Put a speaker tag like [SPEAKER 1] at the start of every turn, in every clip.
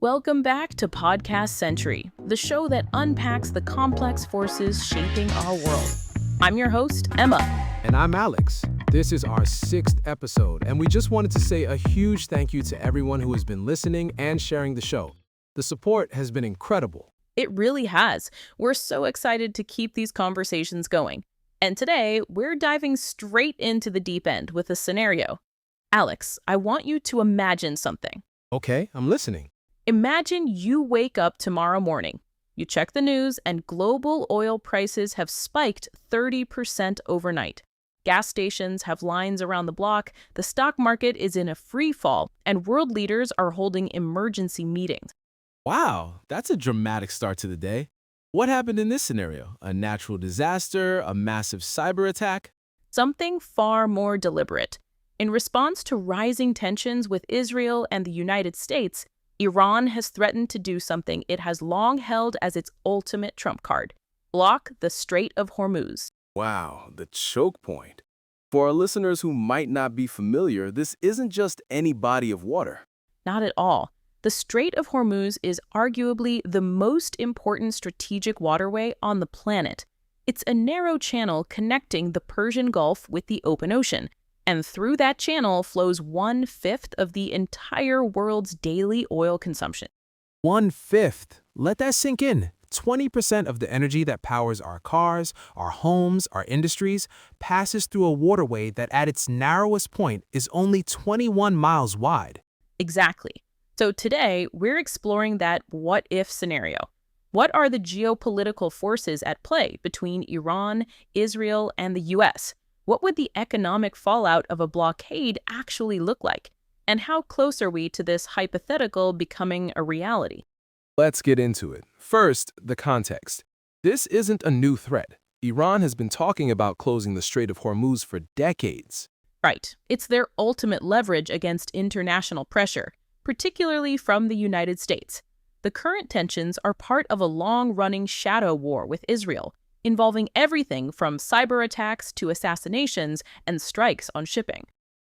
[SPEAKER 1] Welcome back to Podcast Century, the show that unpacks the complex forces shaping our world. I'm your host, Emma.
[SPEAKER 2] And I'm Alex. This is our 6th episode, and we just wanted to say a huge thank you to everyone who has been listening and sharing the show. The support has been incredible.
[SPEAKER 1] It really has. We're so excited to keep these conversations going. And today, we're diving straight into the deep end with a scenario. Alex, I want you to imagine something.
[SPEAKER 2] Okay, I'm listening.
[SPEAKER 1] Imagine you wake up tomorrow morning. You check the news, and global oil prices have spiked 30% overnight. Gas stations have lines around the block, the stock market is in a free fall, and world leaders are holding emergency meetings.
[SPEAKER 2] Wow, that's a dramatic start to the day. What happened in this scenario? A natural disaster? A massive cyber attack?
[SPEAKER 1] Something far more deliberate. In response to rising tensions with Israel and the United States, Iran has threatened to do something it has long held as its ultimate trump card: block the Strait of Hormuz.
[SPEAKER 2] Wow, the choke point. For our listeners who might not be familiar, this isn't just any body of water.
[SPEAKER 1] Not at all. The Strait of Hormuz is arguably the most important strategic waterway on the planet. It's a narrow channel connecting the Persian Gulf with the open ocean, and through that channel flows 1/5 of the entire world's daily oil consumption.
[SPEAKER 2] 1/5. Let that sink in. 20% of the energy that powers our cars, our homes, our industries passes through a waterway that at its narrowest point is only 21 miles wide.
[SPEAKER 1] Exactly. So today, we're exploring that what-if scenario. What are the geopolitical forces at play between Iran, Israel, and the US? What would the economic fallout of a blockade actually look like? And how close are we to this hypothetical becoming a reality?
[SPEAKER 2] Let's get into it. First, the context. This isn't a new threat. Iran has been talking about closing the Strait of Hormuz for decades.
[SPEAKER 1] Right. It's their ultimate leverage against international pressure, particularly from the United States. The current tensions are part of a long-running shadow war with Israel, involving everything from cyber attacks to assassinations and strikes on shipping.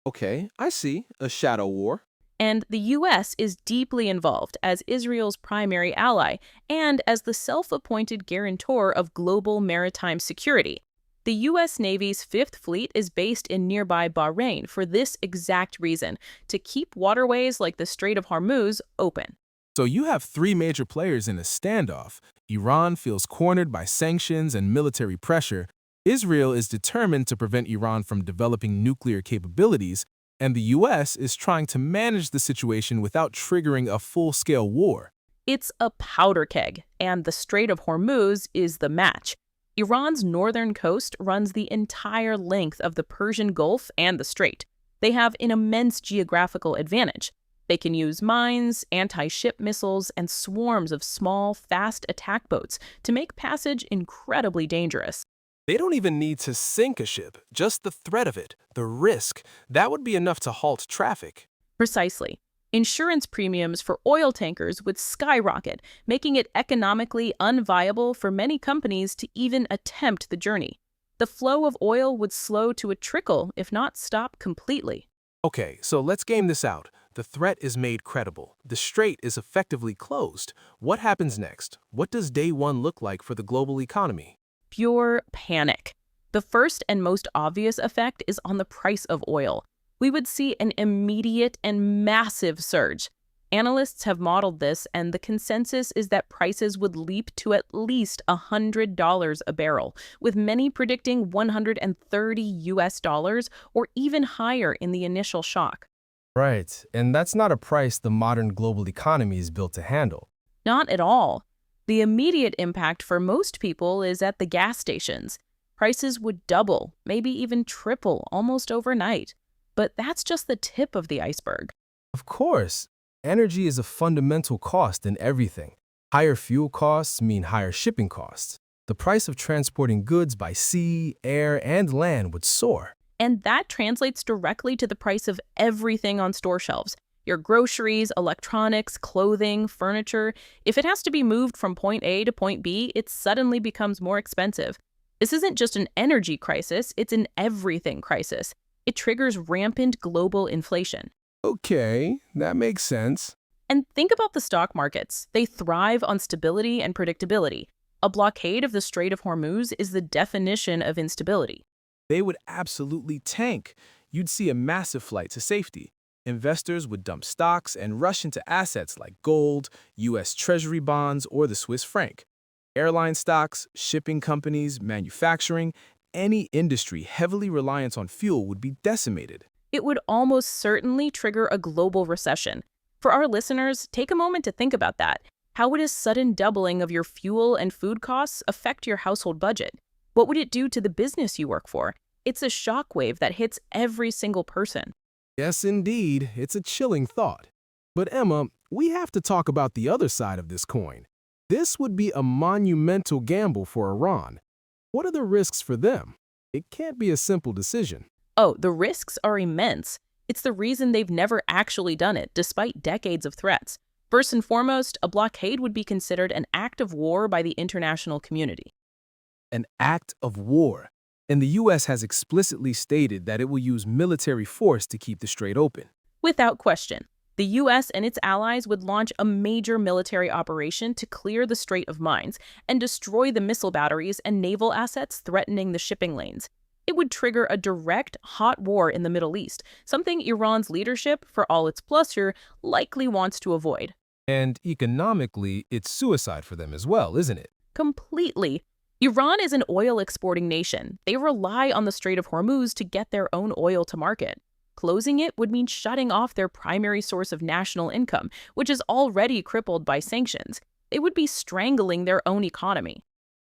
[SPEAKER 2] Okay, I see. A shadow war.
[SPEAKER 1] And the U.S. is deeply involved as Israel's primary ally and as the self-appointed guarantor of global maritime security. The U.S. Navy's Fifth Fleet is based in nearby Bahrain for this exact reason: to keep waterways like the Strait of Hormuz open.
[SPEAKER 2] So you have three major players in a standoff. Iran feels cornered by sanctions and military pressure. Israel is determined to prevent Iran from developing nuclear capabilities, and the U.S. is trying to manage the situation without triggering a full-scale war.
[SPEAKER 1] It's a powder keg, and the Strait of Hormuz is the match. Iran's northern coast runs the entire length of the Persian Gulf and the Strait. They have an immense geographical advantage. They can use mines, anti-ship missiles, and swarms of small, fast attack boats to make passage incredibly dangerous.
[SPEAKER 2] They don't even need to sink a ship, just the threat of it, the risk. That would be enough to halt traffic.
[SPEAKER 1] Precisely. Insurance premiums for oil tankers would skyrocket, making it economically unviable for many companies to even attempt the journey. The flow of oil would slow to a trickle, if not stop completely.
[SPEAKER 2] Okay, so let's game this out. The threat is made credible. The strait is effectively closed. What happens next? What does day one look like for the global economy?
[SPEAKER 1] Pure panic. The first and most obvious effect is on the price of oil. We would see an immediate and massive surge. Analysts have modeled this, and the consensus is that prices would leap to at least $100 a barrel, with many predicting $130 or even higher in the initial shock.
[SPEAKER 2] Right, and that's not a price the modern global economy is built to handle.
[SPEAKER 1] Not at all. The immediate impact for most people is at the gas stations. Prices would double, maybe even triple, almost overnight. But that's just the tip of the iceberg.
[SPEAKER 2] Of course, energy is a fundamental cost in everything. Higher fuel costs mean higher shipping costs. The price of transporting goods by sea, air, and land would soar.
[SPEAKER 1] And that translates directly to the price of everything on store shelves. Your groceries, electronics, clothing, furniture. If it has to be moved from point A to point B, it suddenly becomes more expensive. This isn't just an energy crisis, it's an everything crisis. It triggers rampant global inflation.
[SPEAKER 2] Okay, that makes sense.
[SPEAKER 1] And think about the stock markets. They thrive on stability and predictability. A blockade of the Strait of Hormuz is the definition of instability.
[SPEAKER 2] They would absolutely tank. You'd see a massive flight to safety. Investors would dump stocks and rush into assets like gold, U.S. Treasury bonds, or the Swiss franc. Airline stocks, shipping companies, manufacturing, any industry heavily reliant on fuel would be decimated.
[SPEAKER 1] It would almost certainly trigger a global recession. For our listeners, take a moment to think about that. How would a sudden doubling of your fuel and food costs affect your household budget? What would it do to the business you work for? It's a shockwave that hits every single person.
[SPEAKER 2] Yes, indeed, it's a chilling thought. But Emma, we have to talk about the other side of this coin. This would be a monumental gamble for Iran. What are the risks for them? It can't be a simple decision.
[SPEAKER 1] Oh, the risks are immense. It's the reason they've never actually done it, despite decades of threats. First and foremost, a blockade would be considered an act of war by the international community.
[SPEAKER 2] An act of war. And the U.S. has explicitly stated that it will use military force to keep the strait open.
[SPEAKER 1] Without question, the U.S. and its allies would launch a major military operation to clear the Strait of mines and destroy the missile batteries and naval assets threatening the shipping lanes. It would trigger a direct, hot war in the Middle East, something Iran's leadership, for all its bluster, likely wants to avoid.
[SPEAKER 2] And economically, it's suicide for them as well, isn't it?
[SPEAKER 1] Completely. Iran is an oil-exporting nation. They rely on the Strait of Hormuz to get their own oil to market. Closing it would mean shutting off their primary source of national income, which is already crippled by sanctions. They would be strangling their own economy.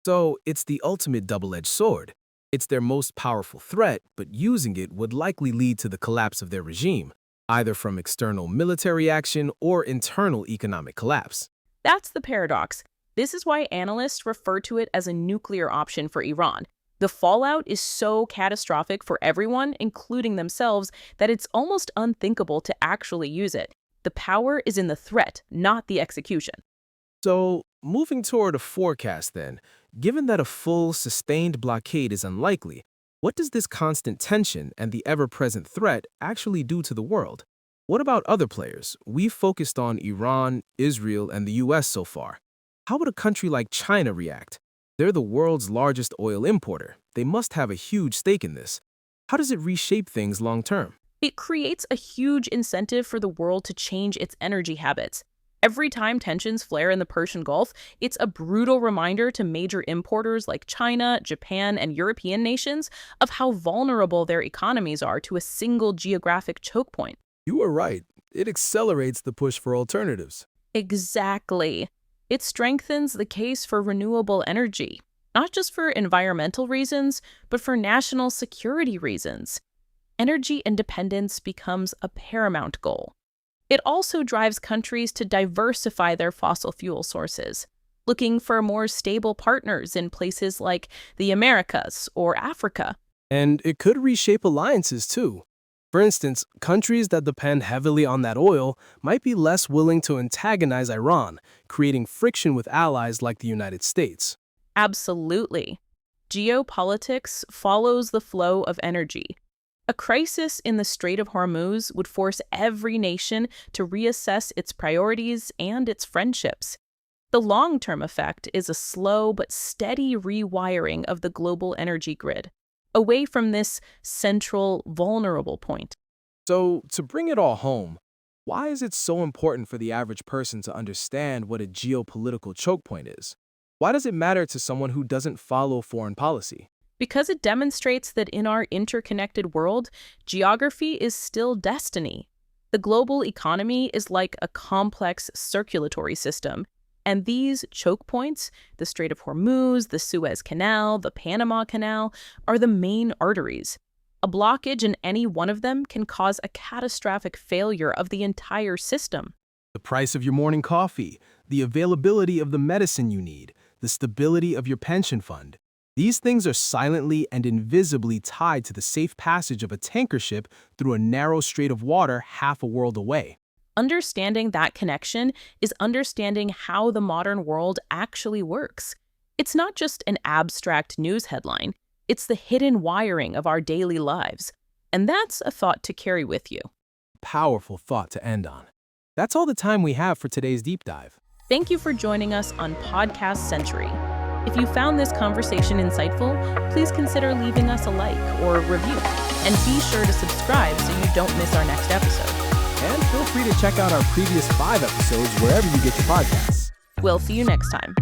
[SPEAKER 2] So it's the ultimate double-edged sword. It's their most powerful threat, but using it would likely lead to the collapse of their regime, either from external military action or internal economic collapse.
[SPEAKER 1] That's the paradox. This is why analysts refer to it as a nuclear option for Iran. The fallout is so catastrophic for everyone, including themselves, that it's almost unthinkable to actually use it. The power is in the threat, not the execution.
[SPEAKER 2] So, moving toward a forecast then, given that a full, sustained blockade is unlikely, what does this constant tension and the ever-present threat actually do to the world? What about other players? We've focused on Iran, Israel, and the US so far. How would a country like China react? They're the world's largest oil importer. They must have a huge stake in this. How does it reshape things long term?
[SPEAKER 1] It creates a huge incentive for the world to change its energy habits. Every time tensions flare in the Persian Gulf, it's a brutal reminder to major importers like China, Japan, and European nations of how vulnerable their economies are to a single geographic choke point.
[SPEAKER 2] You are right. It accelerates the push for alternatives.
[SPEAKER 1] Exactly. It strengthens the case for renewable energy, not just for environmental reasons, but for national security reasons. Energy independence becomes a paramount goal. It also drives countries to diversify their fossil fuel sources, looking for more stable partners in places like the Americas or Africa.
[SPEAKER 2] And it could reshape alliances too. For instance, countries that depend heavily on that oil might be less willing to antagonize Iran, creating friction with allies like the United States.
[SPEAKER 1] Absolutely. Geopolitics follows the flow of energy. A crisis in the Strait of Hormuz would force every nation to reassess its priorities and its friendships. The long-term effect is a slow but steady rewiring of the global energy grid, away from this central, vulnerable point.
[SPEAKER 2] So, to bring it all home, why is it so important for the average person to understand what a geopolitical choke point is? Why does it matter to someone who doesn't follow foreign policy?
[SPEAKER 1] Because it demonstrates that in our interconnected world, geography is still destiny. The global economy is like a complex circulatory system, and these choke points, the Strait of Hormuz, the Suez Canal, the Panama Canal, are the main arteries. A blockage in any one of them can cause a catastrophic failure of the entire system.
[SPEAKER 2] The price of your morning coffee, the availability of the medicine you need, the stability of your pension fund. These things are silently and invisibly tied to the safe passage of a tanker ship through a narrow strait of water half a world away.
[SPEAKER 1] Understanding that connection is understanding how the modern world actually works. It's not just an abstract news headline, it's the hidden wiring of our daily lives. And that's a thought to carry with you.
[SPEAKER 2] Powerful thought to end on. That's all the time we have for today's deep dive.
[SPEAKER 1] Thank you for joining us on Podcast Century. If you found this conversation insightful, please consider leaving us a like or a review. And be sure to subscribe so you don't miss our next episode.
[SPEAKER 2] And feel free to check out our previous 5 episodes wherever you get your podcasts.
[SPEAKER 1] We'll see you next time.